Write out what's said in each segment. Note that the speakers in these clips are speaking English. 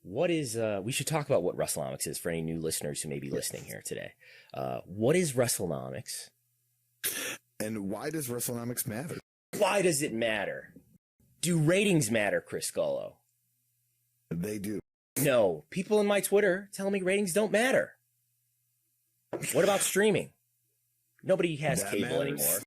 What is, we should talk about what Wrestlenomics is for any new listeners who may be listening here today. What is Wrestlenomics? And why does Wrestlenomics matter? Why does it matter? Do ratings matter, Chris Gullo? They do. No. People in my Twitter tell me ratings don't matter. What about streaming? Nobody has cable anymore.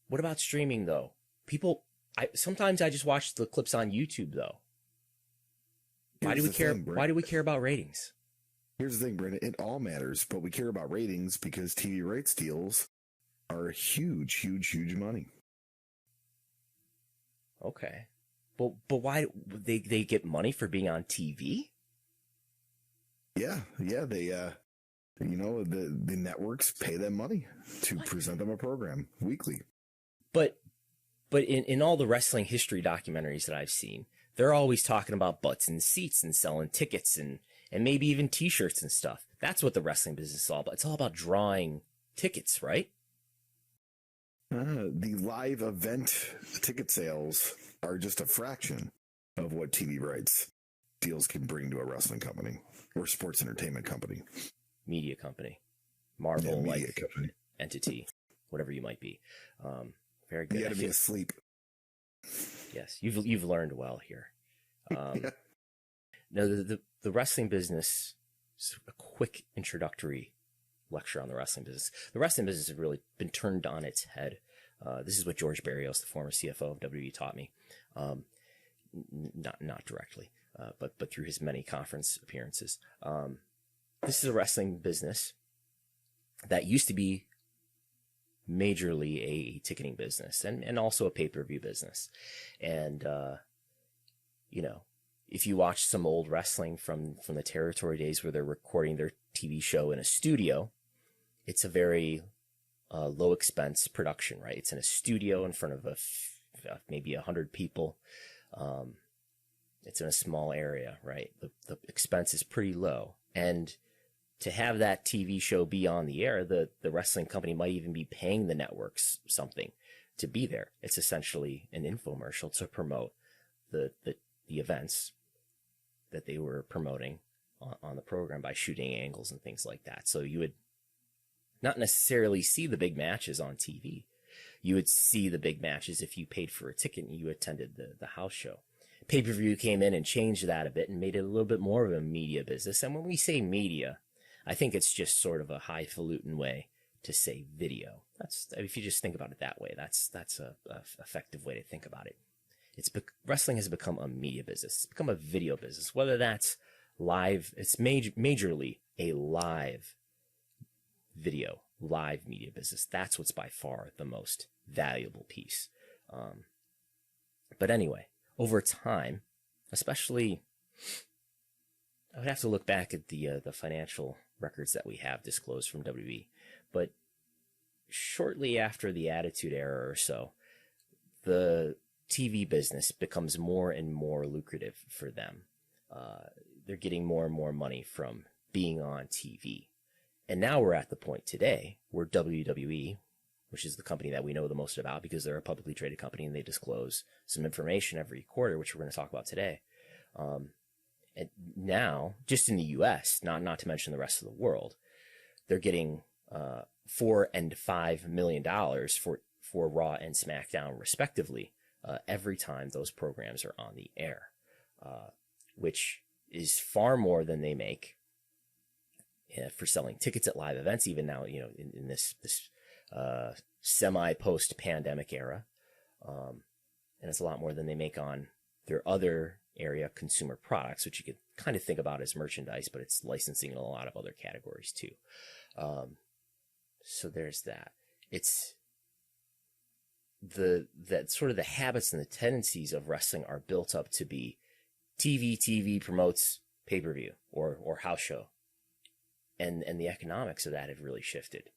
What about streaming, though? Sometimes I just watch the clips on YouTube, though. Why do we care? Why do we care about ratings? Here's the thing, Brandon. It all matters, but we care about ratings because TV rights deals are huge, huge, huge money. Okay, but why they get money for being on TV? Yeah, they the networks pay them money to present them a program weekly. But in all the wrestling history documentaries that I've seen, they're always talking about butts and seats and selling tickets and maybe even T-shirts and stuff. That's what the wrestling business is all about. It's all about drawing tickets, right? The live event ticket sales are just a fraction of what TV rights deals can bring to a wrestling company or sports entertainment company. Media company. Marvel-like entity, whatever you might be. Very good. You got to be asleep. Yes, you've learned well here. Yeah. Now, the wrestling business, a quick introductory lecture on the wrestling business. The wrestling business has really been turned on its head. This is what George Barrios, the former CFO of WWE, taught me. Not directly, but through his many conference appearances. This is a wrestling business that used to be majorly a ticketing business and also a pay-per-view business. And, if you watch some old wrestling from the territory days where they're recording their TV show in a studio, it's a very low expense production, right? It's in a studio in front of maybe 100 people. It's in a small area, right? The expense is pretty low. And to have that TV show be on the air, the wrestling company might even be paying the networks something to be there. It's essentially an infomercial to promote the events that they were promoting on the program by shooting angles and things like that. So you would not necessarily see the big matches on TV. You would see the big matches if you paid for a ticket and you attended the house show. Pay-per-view came in and changed that a bit and made it a little bit more of a media business. And when we say media, I think it's just sort of a highfalutin way to say video. If you just think about it that way, that's a effective way to think about it. Wrestling has become a media business. It's become a video business. Whether that's live, it's majorly a live video, live media business. That's what's by far the most valuable piece. But anyway, over time, especially, I would have to look back at the financial records that we have disclosed from WWE, but shortly after the Attitude Era or so, the TV business becomes more and more lucrative for them. They're getting more and more money from being on TV. And now we're at the point today where WWE, which is the company that we know the most about because they're a publicly traded company and they disclose some information every quarter, which we're going to talk about today. And now, just in the U.S., not to mention the rest of the world, they're getting $4 and $5 million for Raw and SmackDown, respectively, every time those programs are on the air, which is far more than they make for selling tickets at live events, even now, in this semi-post-pandemic era. And it's a lot more than they make on their other area consumer products, which you could kind of think about as merchandise, but it's licensing in a lot of other categories too. So there's that. It's that sort of the habits and the tendencies of wrestling are built up to be TV promotes pay-per-view or house show. And the economics of that have really shifted.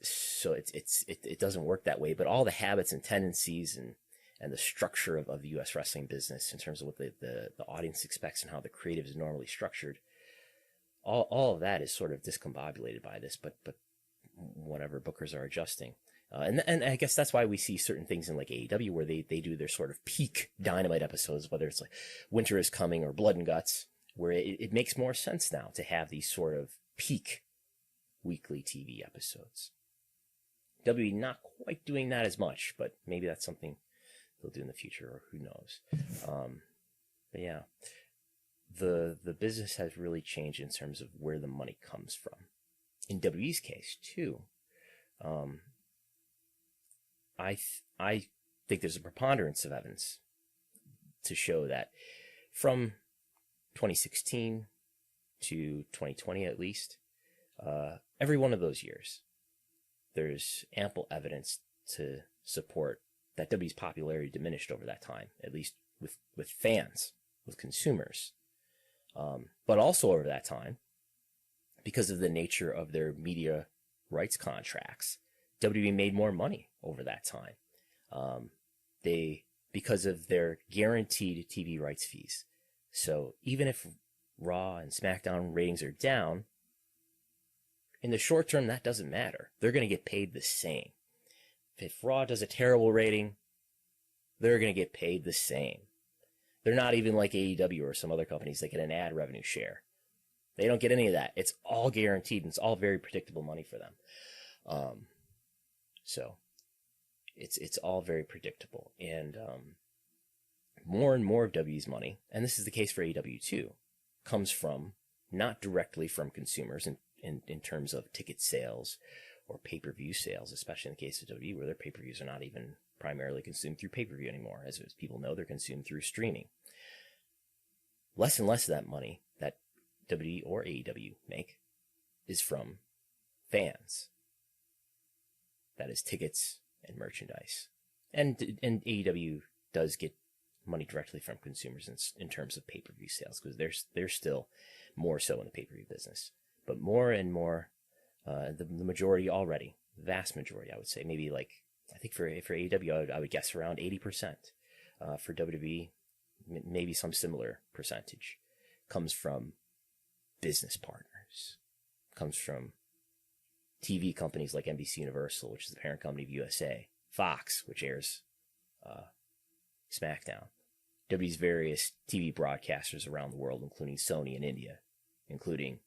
So it doesn't work that way, but all the habits and tendencies and the structure of the U.S. wrestling business in terms of what the audience expects and how the creative is normally structured, all of that is sort of discombobulated by this, but whatever, bookers are adjusting. And I guess that's why we see certain things in like AEW where they do their sort of peak Dynamite episodes, whether it's like Winter is Coming or Blood and Guts, where it makes more sense now to have these sort of peak weekly TV episodes. WWE not quite doing that as much, but maybe that's something they'll do in the future, or who knows. But yeah, the business has really changed in terms of where the money comes from. In WWE's case too, I think there's a preponderance of evidence to show that from 2016 to 2020 at least, every one of those years, there's ample evidence to support that WWE's popularity diminished over that time, at least with fans, with consumers. But also over that time, because of the nature of their media rights contracts, WWE made more money over that time. Because of their guaranteed TV rights fees. So even if Raw and SmackDown ratings are down, in the short term, that doesn't matter. They're going to get paid the same. If Raw does a terrible rating, they're going to get paid the same. They're not even like AEW or some other companies that get an ad revenue share. They don't get any of that. It's all guaranteed, and it's all very predictable money for them. So it's all very predictable. And more and more of WWE's money, and this is the case for AEW too, comes from not directly from consumers in terms of ticket sales or pay-per-view sales, especially in the case of WWE, where their pay-per-views are not even primarily consumed through pay-per-view anymore. As people know, they're consumed through streaming. Less and less of that money that WWE or AEW make is from fans. That is tickets and merchandise. And AEW does get money directly from consumers in terms of pay-per-view sales, because they're still more so in the pay-per-view business. But more and more, the majority already, vast majority, I would say, maybe like, I think for AEW, I would guess around 80%. For WWE, maybe some similar percentage, comes from business partners, comes from TV companies like NBC Universal, which is the parent company of USA, Fox, which airs SmackDown, WWE's various TV broadcasters around the world, including Sony in India, including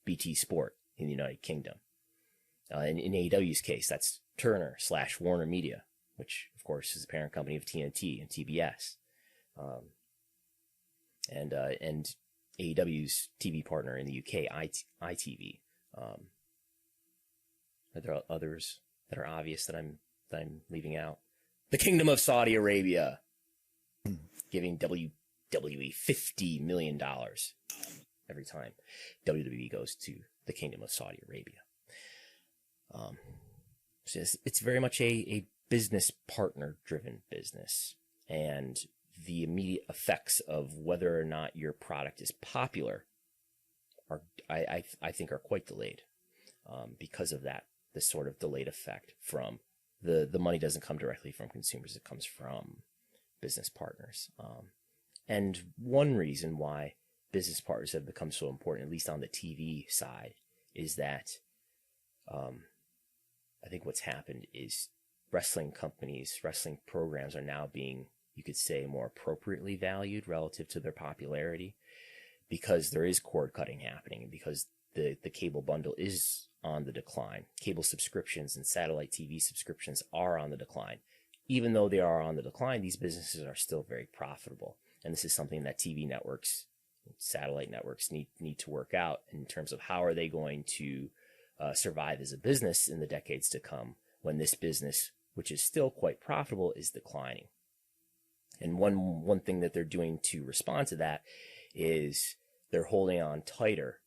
BT Sport in the United Kingdom. In AEW's case, that's Turner/Warner Media, which, of course, is the parent company of TNT and TBS. And AEW's TV partner in the UK, ITV. Are there others that are obvious that I'm leaving out? The Kingdom of Saudi Arabia, giving WWE $50 million every time WWE goes to the Kingdom of Saudi Arabia. So it's very much a business partner driven business, and the immediate effects of whether or not your product is popular I think are quite delayed, because of that, this sort of delayed effect from the money doesn't come directly from consumers, it comes from business partners. And one reason why business partners have become so important, at least on the TV side, is that I think what's happened is wrestling companies, wrestling programs are now being, you could say, more appropriately valued relative to their popularity, because there is cord cutting happening, and because the cable bundle is on the decline. Cable subscriptions and satellite TV subscriptions are on the decline. Even though they are on the decline, these businesses are still very profitable. And this is something that TV networks, satellite networks need to work out in terms of how are they going to survive as a business in the decades to come, when this business, which is still quite profitable, is declining. And one thing that they're doing to respond to that is they're holding on tighter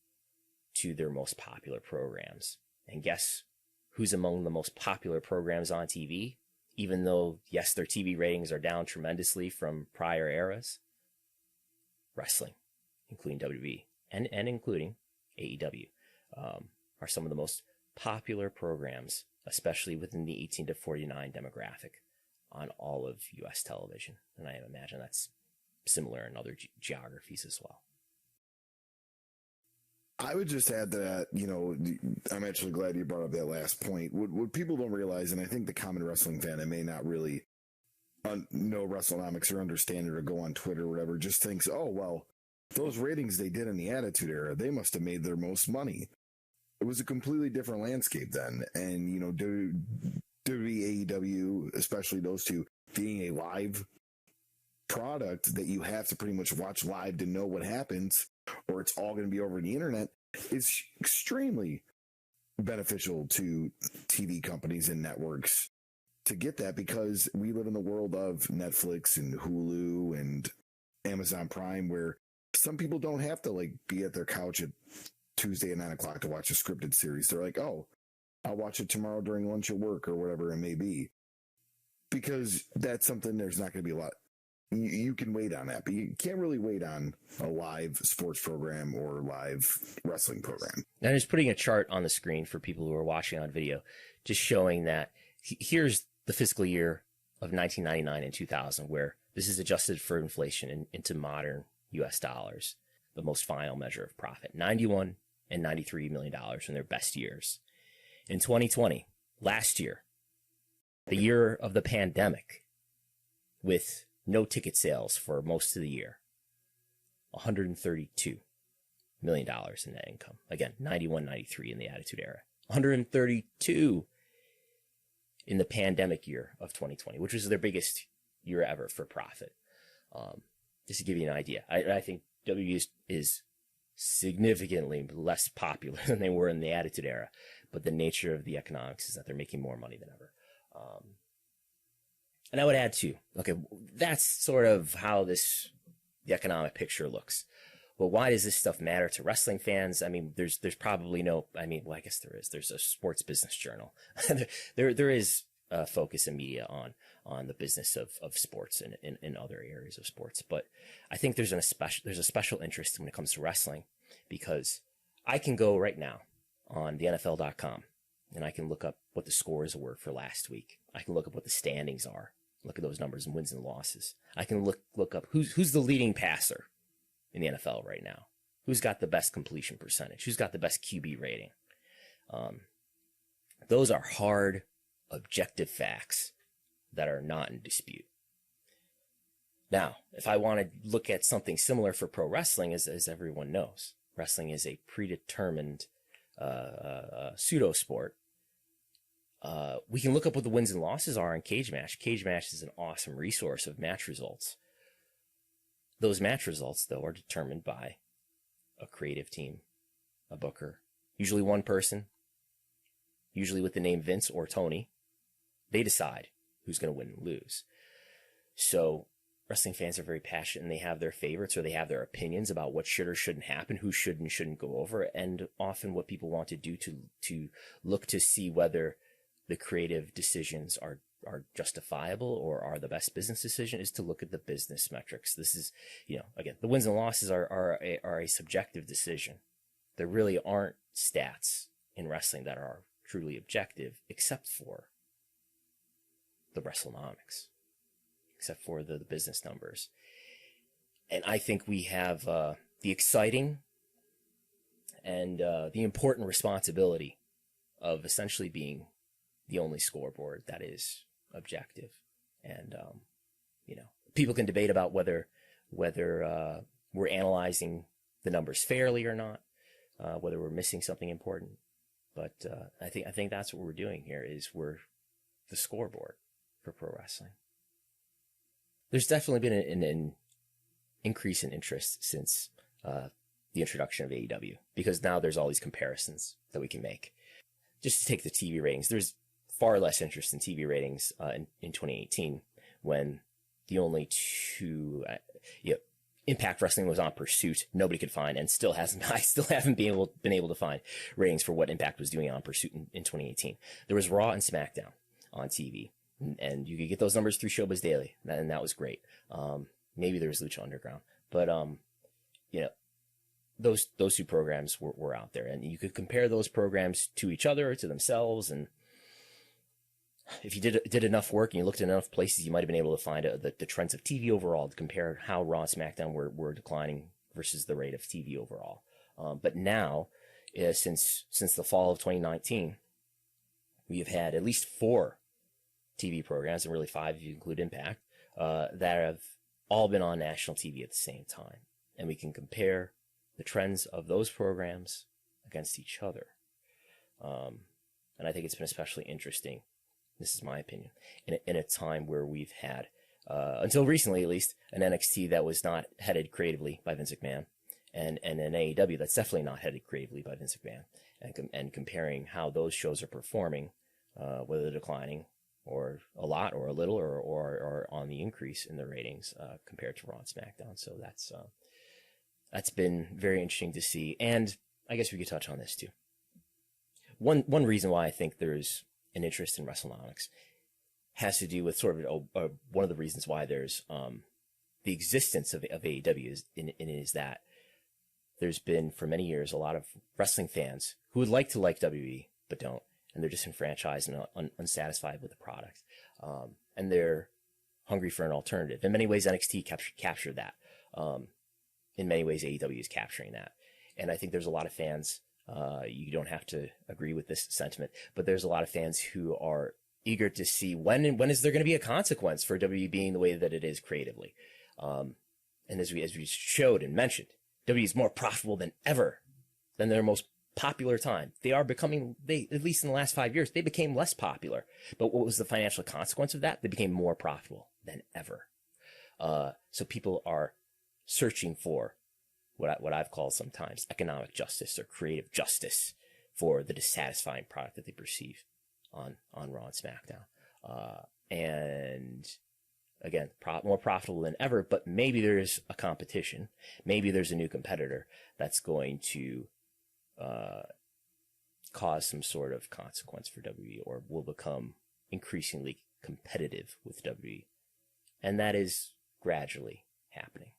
to their most popular programs. And guess who's among the most popular programs on TV? Even though, yes, their TV ratings are down tremendously from prior eras. Wrestling, including WWE and including AEW, are some of the most popular programs, especially within the 18 to 49 demographic, on all of U.S. television. And I imagine that's similar in other geographies as well. I would just add that, I'm actually glad you brought up that last point. What people don't realize, and I think the common wrestling fan that may not really know Wrestlenomics or understand it or go on Twitter or whatever, just thinks, oh, well, those ratings they did in the Attitude Era, they must have made their most money. It was a completely different landscape then. And, WWE, AEW, especially those two, being a live product that you have to pretty much watch live to know what happens, or it's all going to be over the internet, is extremely beneficial to TV companies and networks to get that, because we live in the world of Netflix and Hulu and Amazon Prime, where some people don't have to be at their couch at Tuesday at 9:00 to watch a scripted series. They're like, oh, I'll watch it tomorrow during lunch at work or whatever it may be, because that's something there's not going to be a lot. You can wait on that, but you can't really wait on a live sports program or live wrestling program. And I'm just putting a chart on the screen for people who are watching on video, just showing that here's the fiscal year of 1999 and 2000, where this is adjusted for inflation into modern U.S. dollars, the most final measure of profit. $91 and $93 million in their best years. In 2020, last year, the year of the pandemic, with no ticket sales for most of the year, $132 million in net income. Again, 91, 93 in the Attitude Era. 132 in the pandemic year of 2020, which was their biggest year ever for profit. Just to give you an idea, I think WWE is significantly less popular than they were in the Attitude Era, but the nature of the economics is that they're making more money than ever. And I would add too, okay, that's sort of how the economic picture looks. Well, why does this stuff matter to wrestling fans? I mean, there's probably I guess there is. There's a sports business journal. there is focus in media on the business of sports and in other areas of sports. But I think there's a special interest when it comes to wrestling, because I can go right now on the NFL.com and I can look up what the scores were for last week. I can look up what the standings are. Look at those numbers and wins and losses. I can look up who's the leading passer in the NFL right now. Who's got the best completion percentage? Who's got the best QB rating? Those are hard, objective facts that are not in dispute. Now, if I want to look at something similar for pro wrestling, as everyone knows, wrestling is a predetermined pseudo sport. We can look up what the wins and losses are in Cage Match. Cage Match is an awesome resource of match results. Those match results, though, are determined by a creative team, a booker, usually one person, usually with the name Vince or Tony. They decide who's going to win and lose. So wrestling fans are very passionate, and they have their favorites or they have their opinions about what should or shouldn't happen, who should and shouldn't go over, and often what people want to do to look to see whether the creative decisions are justifiable or are the best business decision is to look at the business metrics. This is, again, the wins and losses are a subjective decision. There really aren't stats in wrestling that are truly objective, except for the Wrestlenomics, except for the business numbers. And I think we have the exciting and the important responsibility of essentially being the only scoreboard that is objective. And, people can debate about whether we're analyzing the numbers fairly or not, whether we're missing something important. But I think that's what we're doing here, is we're the scoreboard for pro wrestling. There's definitely been an increase in interest since the introduction of AEW, because now there's all these comparisons that we can make. Just to take the TV ratings, there's far less interest in TV ratings in 2018, when the only two Impact Wrestling was on Pursuit. Nobody could find, and I still haven't been able to find ratings for what Impact was doing on Pursuit in 2018. There was Raw and SmackDown on TV, and you could get those numbers through Showbiz Daily, and that was great. Maybe there was Lucha Underground, but those two programs were out there, and you could compare those programs to each other, to themselves, and if you did enough work and you looked at enough places, you might have been able to find the trends of TV overall, to compare how Raw and SmackDown were declining versus the rate of TV overall. But now, since the fall of 2019, we have had at least 4 TV programs, and really 5 if you include Impact, that have all been on national TV at the same time. And we can compare the trends of those programs against each other. And I think it's been especially interesting, this is my opinion, in a time where we've had, until recently at least, an NXT that was not headed creatively by Vince McMahon, and an AEW that's definitely not headed creatively by Vince McMahon, and comparing how those shows are performing, whether they're declining or a lot or a little or on the increase in the ratings compared to Raw and SmackDown. So that's been very interesting to see. And I guess we could touch on this too. One reason why I think there's an interest in Wrestlenomics has to do with sort of one of the reasons why there's the existence of AEW is that there's been for many years a lot of wrestling fans who would like to like WWE but don't, and they're disenfranchised and unsatisfied with the product, and they're hungry for an alternative. In many ways, NXT captured that. In many ways, AEW is capturing that, and I think there's a lot of fans. You don't have to agree with this sentiment, but there's a lot of fans who are eager to see when is there going to be a consequence for WWE being the way that it is creatively. And as we showed and mentioned, WWE is more profitable than ever, than their most popular time. They are becoming, at least in the last 5 years, they became less popular. But what was the financial consequence of that? They became more profitable than ever. So people are searching for what I've called sometimes economic justice or creative justice for the dissatisfying product that they perceive on Raw and SmackDown. And again, more profitable than ever, but maybe there's a competition. Maybe there's a new competitor that's going to cause some sort of consequence for WWE, or will become increasingly competitive with WWE. And that is gradually happening.